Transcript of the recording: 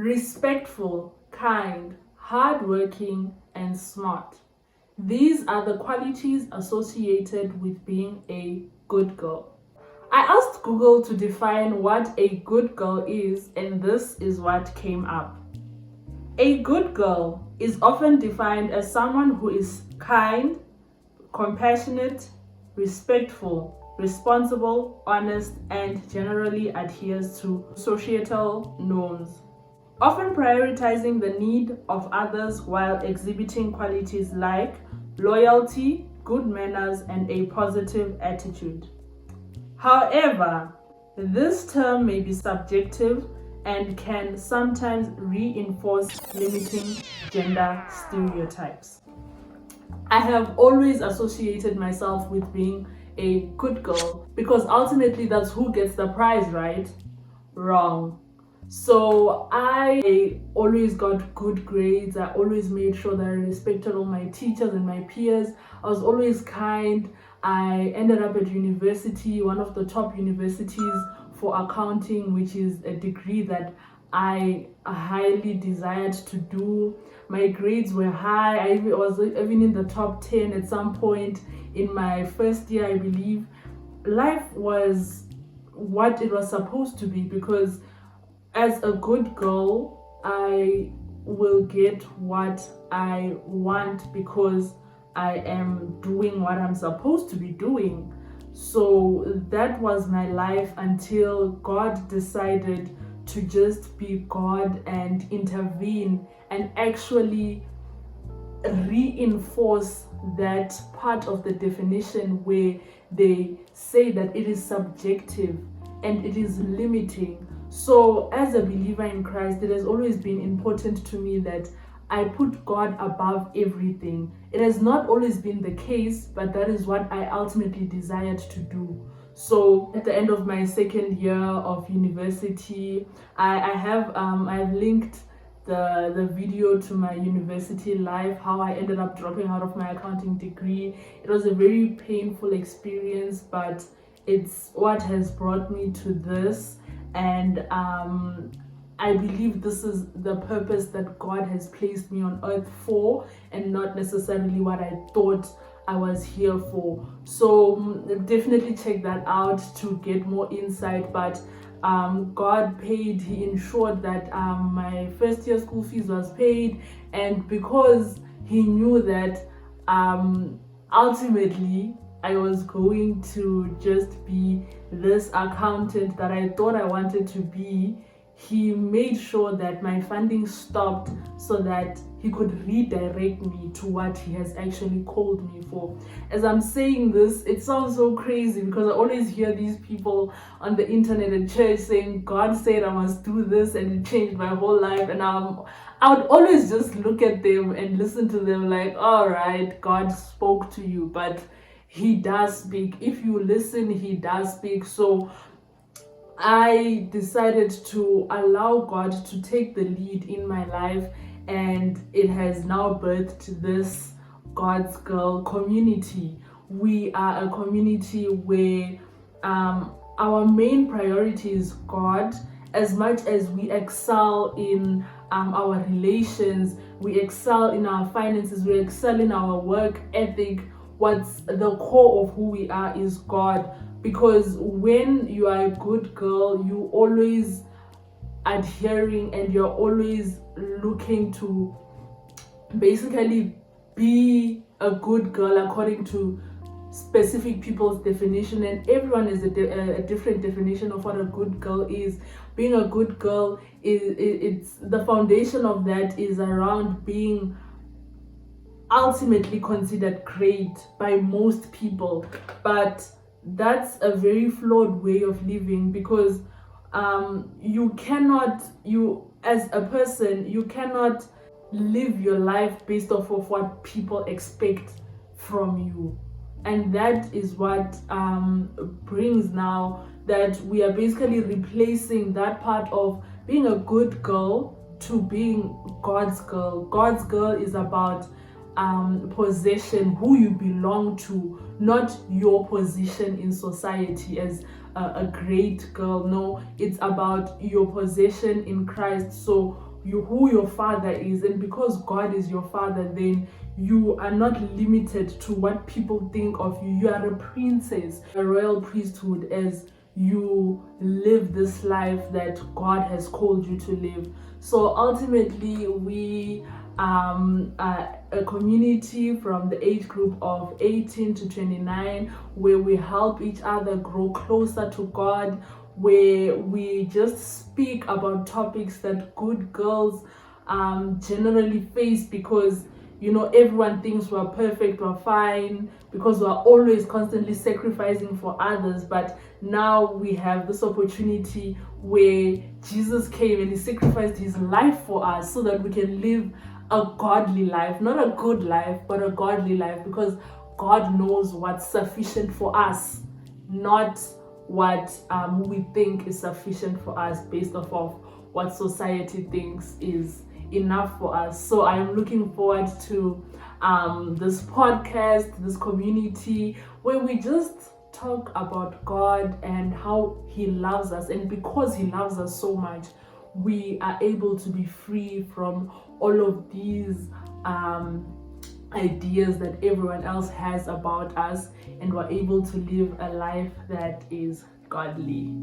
respectful, kind, hardworking, and smart. These are the qualities associated with being a good girl. I asked Google to define what a good girl is, and this is what came up. A good girl is often defined as someone who is kind, compassionate, respectful, responsible, honest, and generally adheres to societal norms, often prioritizing the need of others while exhibiting qualities like loyalty, good manners, and a positive attitude. However, this term may be subjective and can sometimes reinforce limiting gender stereotypes. I have always associated myself with being a good girl because ultimately that's who gets the prize, right? Wrong. So I always got good grades. I always made sure that I respected all my teachers and my peers. I was always kind. I ended up at university, one of the top universities for accounting, which is a degree that I highly desired to do. My grades were high. I was even in the top 10 at some point in my first year, I believe. Life was what it was supposed to be because as a good girl, I will get what I want because I am doing what I'm supposed to be doing. So that was my life until God decided to just be God and intervene and actually reinforce that part of the definition where they say that it is subjective and it is limiting. So as a believer in Christ, it has always been important to me that I put God above everything. It has not always been the case, but that is what I ultimately desired to do. So at the end of my second year of university, I've linked the video to my university life, how I ended up dropping out of my accounting degree. It was a very painful experience, but it's what has brought me to this. And I believe this is the purpose that God has placed me on earth for, and not necessarily what I thought I was here for. So definitely check that out to get more insight. But God paid, He ensured that my first year school fees was paid, and because He knew that ultimately I was going to just be this accountant that I thought I wanted to be, He made sure that my funding stopped so that He could redirect me to what He has actually called me for. As I'm saying this, it sounds so crazy because I always hear these people on the internet and church saying, God said I must do this and it changed my whole life. And I would always just look at them and listen to them like, all right, God spoke to you, but He does speak. If you listen, He does speak. So I decided to allow God to take the lead in my life, and it has now birthed this God's Girl community. We are a community where our main priority is God. As much as we excel in our relations, we excel in our finances, we excel in our work ethic, what's the core of who we are is God. Because when you are a good girl, you always adhering and you're always looking to basically be a good girl according to specific people's definition, and everyone is a different definition of what a good girl is. Being a good girl it's the foundation of that is around being ultimately considered great by most people, but that's a very flawed way of living because you as a person, you cannot live your life based off of what people expect from you. And that is what brings now that we are basically replacing that part of being a good girl to being God's girl. God's girl is about possession, who you belong to, not your position in society as a great girl. No, it's about your possession in Christ. So who your father is, and because God is your father, then you are not limited to what people think of you. You are a princess, a royal priesthood, as you live this life that God has called you to live. So ultimately, we are a community from the age group of 18 to 29, where we help each other grow closer to God, where we just speak about topics that good girls generally face, because everyone thinks we're perfect, we're fine, because we're always constantly sacrificing for others. But now we have this opportunity where Jesus came and he sacrificed his life for us so that we can live a godly life, not a good life, but a godly life, because God knows what's sufficient for us, not what we think is sufficient for us based off of what society thinks is enough for us. So I'm looking forward to this podcast, this community, where we just talk about God and how he loves us, and because he loves us so much, we are able to be free from all of these ideas that everyone else has about us, and we're able to live a life that is godly.